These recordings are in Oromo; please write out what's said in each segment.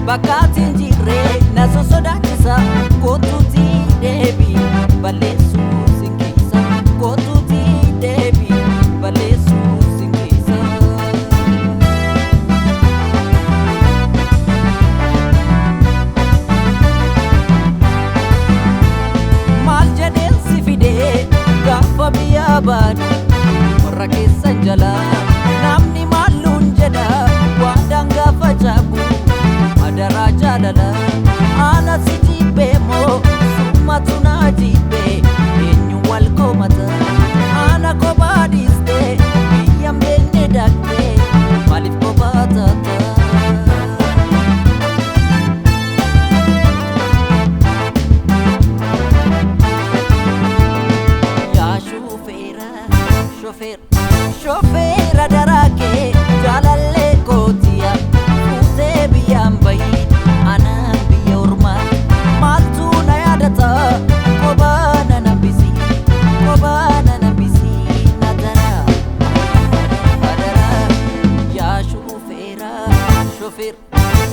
Bakatin jire na sosodachisa kotuti debi balesu singisa kotuti debi balesu singisa mal jaden sifide gafa biyabad rakisa jala namni malun jada wadanga fajabu daraja dala ana sijibe mo sumatuna jibe enyu walko mata ana ko badiste biyam benne dakte malif ko batata ya shofera darake jalalle kotiya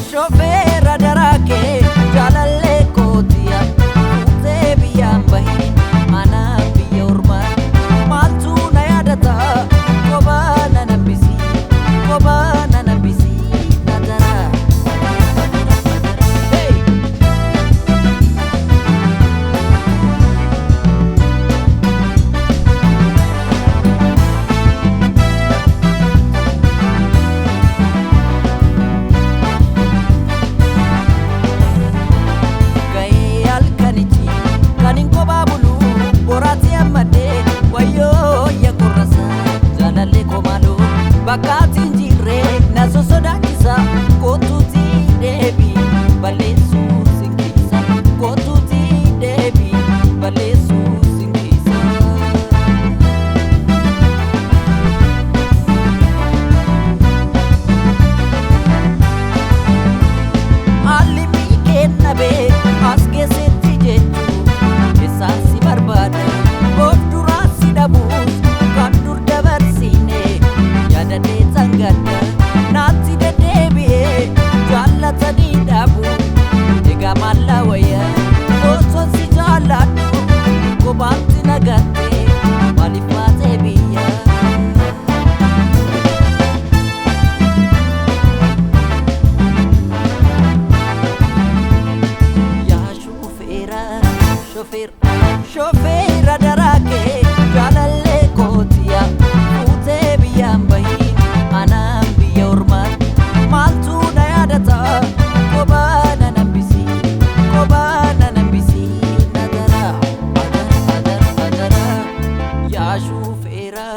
Shofera darake jalalle kotiya ute biyam bahin ana biya urman maltu na yadata kobana nabisi nadara hey Bakatin jire na sosodachisa kotuti debi balesu singisa kotuti debi balesu singisa alimi kenabe aske seti jechu esasi barbada odurasi dabus kandur dabarsine yadade tangada nati de debi jallata di dabu ega malla waya oson si jallatu ko banti nagate malifate biya ya shofera darake jalalle kotiya ute biyam bahin ana biya urman maltu na yadata kobana nambisi nadara ya shofera